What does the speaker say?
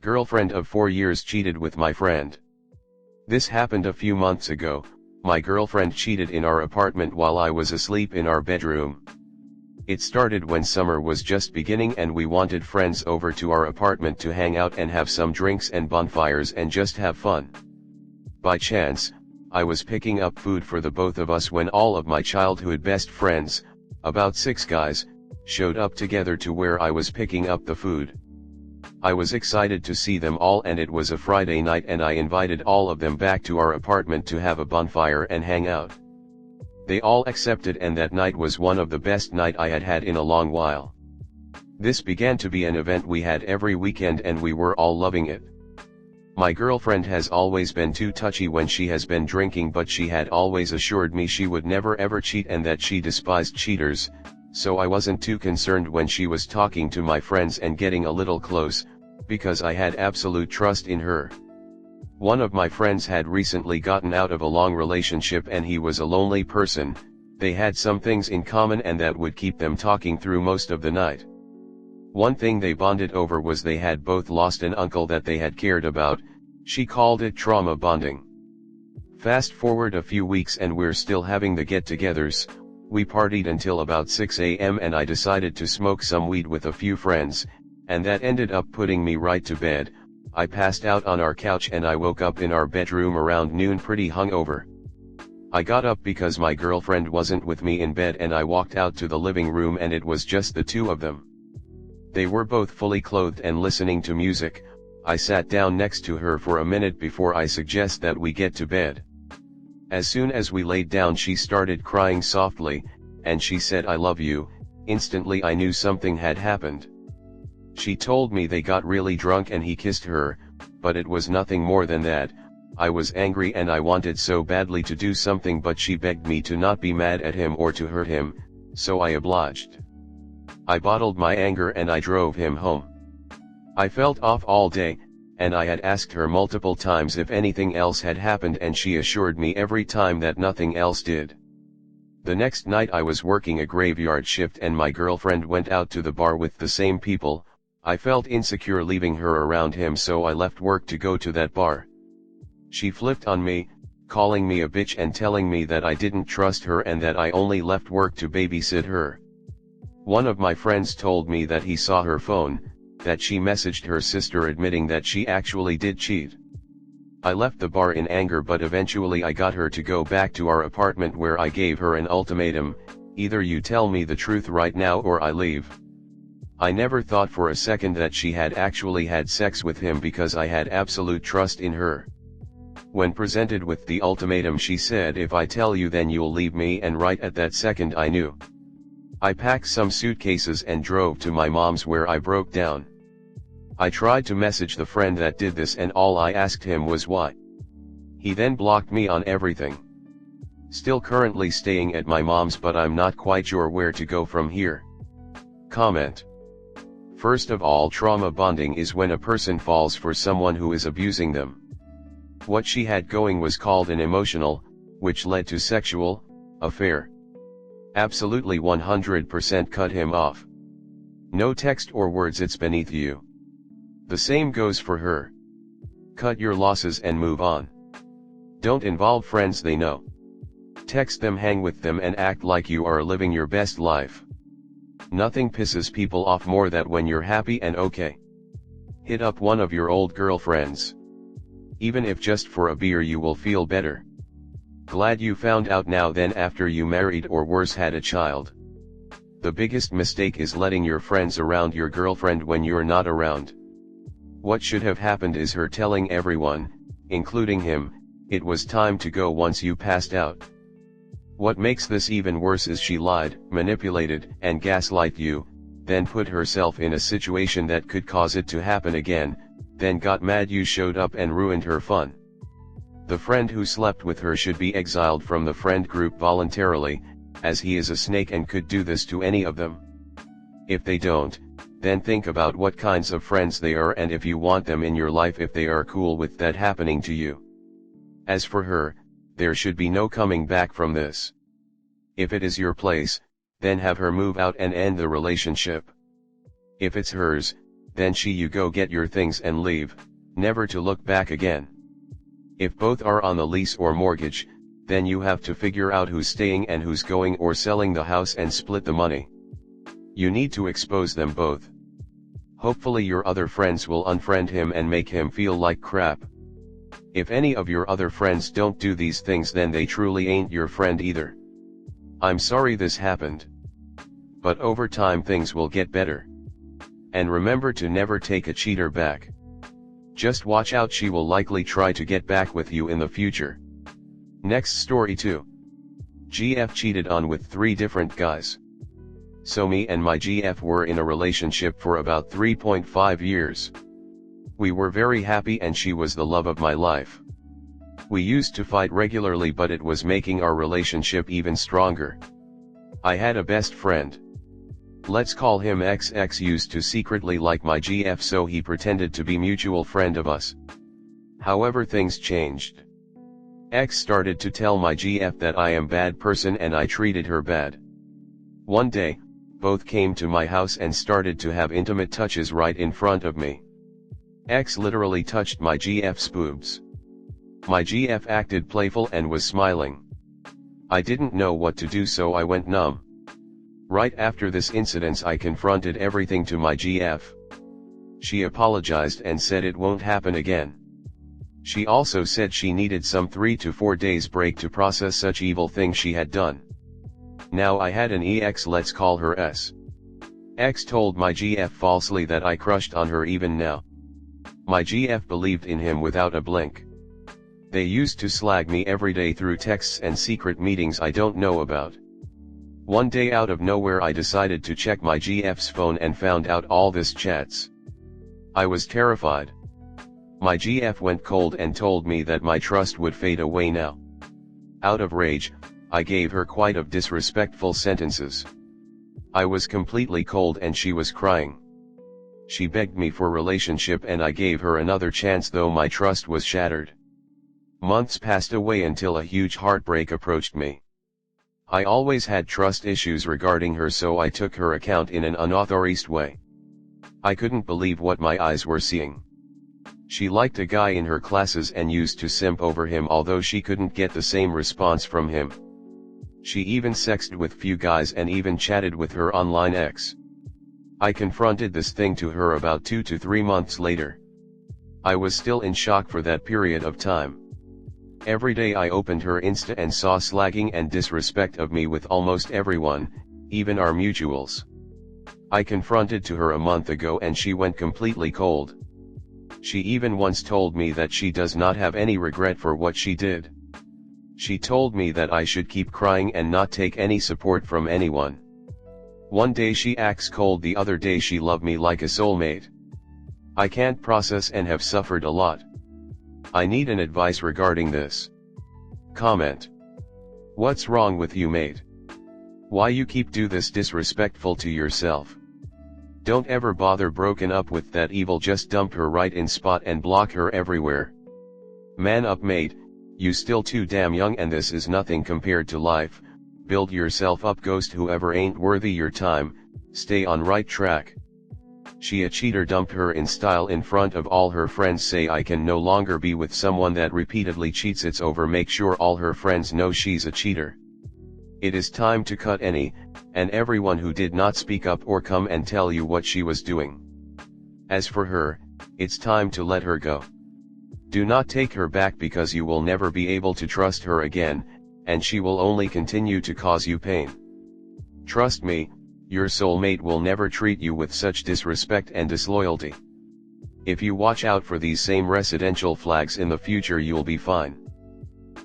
Girlfriend of 4 years cheated with my friend. This happened a few months ago. My girlfriend cheated in our apartment while I was asleep in our bedroom. It started when summer was just beginning and we wanted friends over to our apartment to hang out and have some drinks and bonfires and just have fun. By chance, I was picking up food for the both of us when all of my childhood best friends, about 6 guys, showed up together to where I was picking up the food. I was excited to see them all, and it was a Friday night and I invited all of them back to our apartment to have a bonfire and hang out. They all accepted, and that night was one of the best night I had had in a long while. This began to be an event we had every weekend and we were all loving it. My girlfriend has always been too touchy when she has been drinking, but she had always assured me she would never ever cheat and that she despised cheaters, so I wasn't too concerned when she was talking to my friends and getting a little close, because I had absolute trust in her. One of my friends had recently gotten out of a long relationship and he was a lonely person. They had some things in common and that would keep them talking through most of the night. One thing they bonded over was they had both lost an uncle that they had cared about. She called it trauma bonding. Fast forward a few weeks and we're still having the get-togethers. We partied until about 6 a.m. and I decided to smoke some weed with a few friends, and that ended up putting me right to bed. I passed out on our couch and I woke up in our bedroom around noon pretty hungover. I got up because my girlfriend wasn't with me in bed and I walked out to the living room and it was just the two of them. They were both fully clothed and listening to music. I sat down next to her for a minute before I suggest that we get to bed. As soon as we laid down she started crying softly, and she said I love you. Instantly I knew something had happened. She told me they got really drunk and he kissed her, but it was nothing more than that. I was angry and I wanted so badly to do something, but she begged me to not be mad at him or to hurt him, so I obliged. I bottled my anger and I drove him home. I felt off all day, and I had asked her multiple times if anything else had happened and she assured me every time that nothing else did. The next night I was working a graveyard shift and my girlfriend went out to the bar with the same people. I felt insecure leaving her around him, so I left work to go to that bar. She flipped on me, calling me a bitch and telling me that I didn't trust her and that I only left work to babysit her. One of my friends told me that he saw her phone, that she messaged her sister admitting that she actually did cheat. I left the bar in anger, but eventually I got her to go back to our apartment where I gave her an ultimatum: either you tell me the truth right now or I leave. I never thought for a second that she had actually had sex with him because I had absolute trust in her. When presented with the ultimatum she said, if I tell you then you'll leave me, and right at that second I knew. I packed some suitcases and drove to my mom's where I broke down. I tried to message the friend that did this and all I asked him was why. He then blocked me on everything. Still currently staying at my mom's, but I'm not quite sure where to go from here. Comment. First of all, trauma bonding is when a person falls for someone who is abusing them. What she had going was called an emotional, which led to sexual, affair. Absolutely 100% cut him off. No text or words, it's beneath you. The same goes for her. Cut your losses and move on. Don't involve friends they know. Text them, hang with them and act like you are living your best life. Nothing pisses people off more than when you're happy and okay. Hit up one of your old girlfriends. Even if just for a beer, you will feel better. Glad you found out now then after you married or worse had a child. The biggest mistake is letting your friends around your girlfriend when you're not around. What should have happened is her telling everyone, including him, it was time to go once you passed out. What makes this even worse is she lied, manipulated, and gaslight you, then put herself in a situation that could cause it to happen again, then got mad you showed up and ruined her fun. The friend who slept with her should be exiled from the friend group voluntarily, as he is a snake and could do this to any of them. If they don't, then think about what kinds of friends they are and if you want them in your life, if they are cool with that happening to you. As for her, there should be no coming back from this. If it is your place, then have her move out and end the relationship. If it's hers, then you go get your things and leave, never to look back again. If both are on the lease or mortgage, then you have to figure out who's staying and who's going or selling the house and split the money. You need to expose them both. Hopefully your other friends will unfriend him and make him feel like crap. If any of your other friends don't do these things, then they truly ain't your friend either. I'm sorry this happened. But over time things will get better. And remember to never take a cheater back. Just watch out, she will likely try to get back with you in the future. Next story 2. GF cheated on with 3 different guys. So me and my GF were in a relationship for about 3.5 years. We were very happy and she was the love of my life. We used to fight regularly, but it was making our relationship even stronger. I had a best friend. Let's call him XX, used to secretly like my GF, so he pretended to be mutual friend of us. However, things changed. X started to tell my GF that I am bad person and I treated her bad. One day, both came to my house and started to have intimate touches right in front of me. X literally touched my GF's boobs. My GF acted playful and was smiling. I didn't know what to do, so I went numb. Right after this incident, I confronted everything to my GF. She apologized and said it won't happen again. She also said she needed some 3 to 4 days break to process such evil things she had done. Now I had an EX, let's call her S. X told my GF falsely that I crushed on her even now. My GF believed in him without a blink. They used to slag me every day through texts and secret meetings I don't know about. One day out of nowhere I decided to check my GF's phone and found out all this chats. I was terrified. My GF went cold and told me that my trust would fade away now. Out of rage, I gave her quite of disrespectful sentences. I was completely cold and she was crying. She begged me for relationship and I gave her another chance, though my trust was shattered. Months passed away until a huge heartbreak approached me. I always had trust issues regarding her, so I took her account in an unauthorized way. I couldn't believe what my eyes were seeing. She liked a guy in her classes and used to simp over him, although she couldn't get the same response from him. She even sexted with few guys and even chatted with her online ex. I confronted this thing to her about 2 to 3 months later. I was still in shock for that period of time. Every day I opened her Insta and saw slagging and disrespect of me with almost everyone, even our mutuals. I confronted to her a month ago and she went completely cold. She even once told me that she does not have any regret for what she did. She told me that I should keep crying and not take any support from anyone. One day she acts cold, the other day she loved me like a soulmate. I can't process and have suffered a lot. I need an advice regarding this. Comment. What's wrong with you, mate? Why you keep do this disrespectful to yourself? Don't ever bother broken up with that evil, just dump her right in spot and block her everywhere. Man up, mate, you still too damn young and this is nothing compared to life. Build yourself up, ghost whoever ain't worthy your time, stay on right track. She a cheater, dumped her in style in front of all her friends, say I can no longer be with someone that repeatedly cheats, it's over, make sure all her friends know she's a cheater. It is time to cut any and everyone who did not speak up or come and tell you what she was doing. As for her, it's time to let her go. Do not take her back, because you will never be able to trust her again, and she will only continue to cause you pain. Trust me, your soulmate will never treat you with such disrespect and disloyalty. If you watch out for these same residential flags in the future, you'll be fine.